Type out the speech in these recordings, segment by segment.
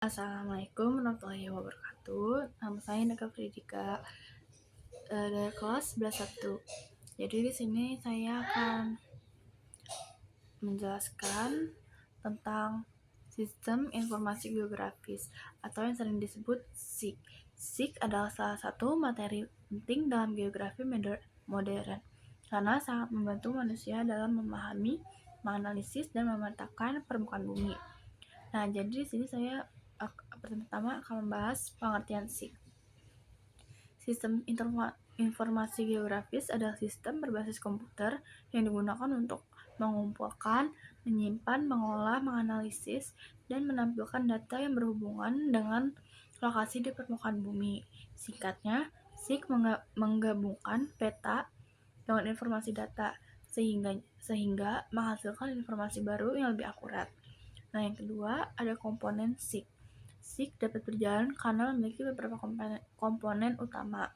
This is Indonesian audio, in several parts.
Assalamualaikum warahmatullahi wabarakatuh. Nama saya Neka Fridika dari kelas 11-1. Jadi di sini saya akan menjelaskan tentang sistem informasi geografis atau yang sering disebut SIG. SIG adalah salah satu materi penting dalam geografi modern karena sangat membantu manusia dalam memahami, menganalisis, dan memetakan permukaan bumi. Nah, jadi di sini saya pertama akan membahas pengertian SIG. Sistem informasi geografis adalah sistem berbasis komputer yang digunakan untuk mengumpulkan, menyimpan, mengolah, menganalisis, dan menampilkan data yang berhubungan dengan lokasi di permukaan bumi. Singkatnya, SIG menggabungkan peta dengan informasi data sehingga menghasilkan informasi baru yang lebih akurat. Nah, yang kedua ada komponen SIG. SIG dapat berjalan karena memiliki beberapa komponen utama,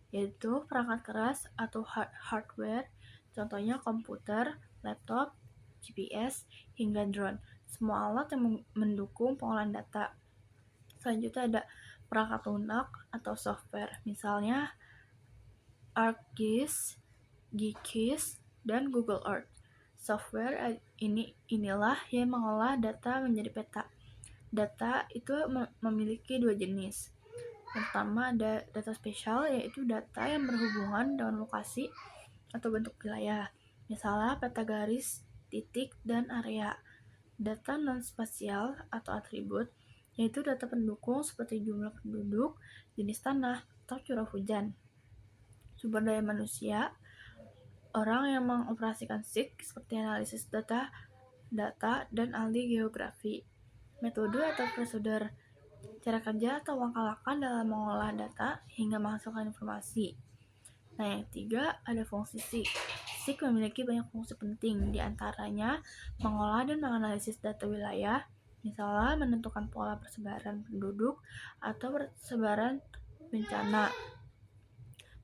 yaitu perangkat keras atau hardware, contohnya komputer, laptop, GPS, hingga drone. Semua alat yang mendukung pengolahan data. Selanjutnya ada perangkat lunak atau software, misalnya ArcGIS, GKIS, dan Google Earth. Software inilah yang mengolah data menjadi peta. Data itu memiliki dua jenis. Pertama ada data spesial, yaitu data yang berhubungan dengan lokasi atau bentuk wilayah, misalnya peta garis, titik, dan area. Data non-spasial atau atribut, yaitu data pendukung seperti jumlah penduduk, jenis tanah, atau curah hujan. Sumber daya manusia, orang yang mengoperasikan SIG seperti analisis data, dan ahli geografi. Metode atau prosedur, cara kerja atau langkah-langkah dalam mengolah data hingga menghasilkan informasi. Nah, yang ketiga ada fungsi SIG. SIG memiliki banyak fungsi penting, diantaranya mengolah dan menganalisis data wilayah, misalnya menentukan pola persebaran penduduk atau persebaran bencana,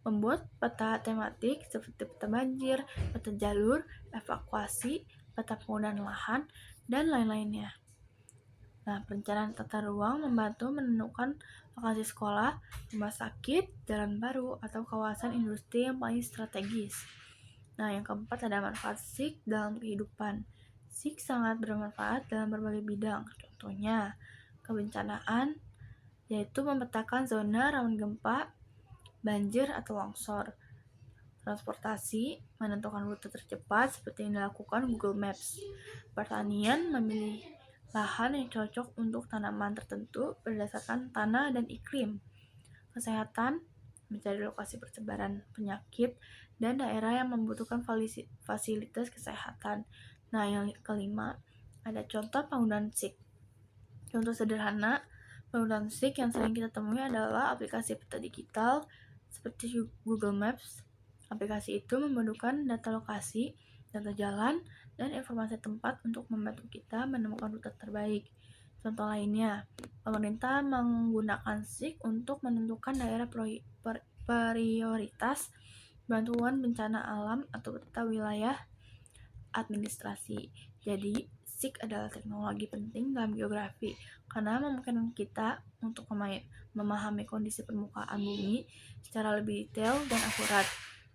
membuat peta tematik seperti peta banjir, peta jalur, evakuasi, peta penggunaan lahan, dan lain-lainnya. Nah, perencanaan tata ruang membantu menentukan lokasi sekolah, rumah sakit, jalan baru, atau kawasan industri yang paling strategis. Nah, yang keempat ada manfaat SIG dalam kehidupan. SIG sangat bermanfaat dalam berbagai bidang, contohnya kebencanaan, yaitu memetakan zona rawan gempa, banjir atau longsor. Transportasi, menentukan rute tercepat seperti yang dilakukan Google Maps. Pertanian, memilih lahan yang cocok untuk tanaman tertentu berdasarkan tanah dan iklim. Kesehatan, mencari lokasi persebaran penyakit dan daerah yang membutuhkan fasilitas kesehatan. Nah, yang kelima, ada contoh penggunaan SIG. Contoh sederhana penggunaan SIG yang sering kita temui adalah aplikasi peta digital seperti Google Maps. Aplikasi itu membutuhkan data lokasi, data jalan, dan informasi tempat untuk membantu kita menemukan rute terbaik. Contoh lainnya, pemerintah menggunakan SIG untuk menentukan daerah prioritas bantuan bencana alam atau peta wilayah administrasi. Jadi, SIG adalah teknologi penting dalam geografi karena memungkinkan kita untuk memahami kondisi permukaan bumi secara lebih detail dan akurat.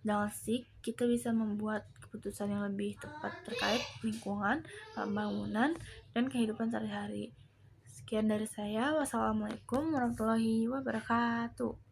Dengan SIG, kita bisa membuat keputusan yang lebih tepat terkait lingkungan, pembangunan, dan kehidupan sehari-hari. Sekian dari saya. Wassalamualaikum warahmatullahi wabarakatuh.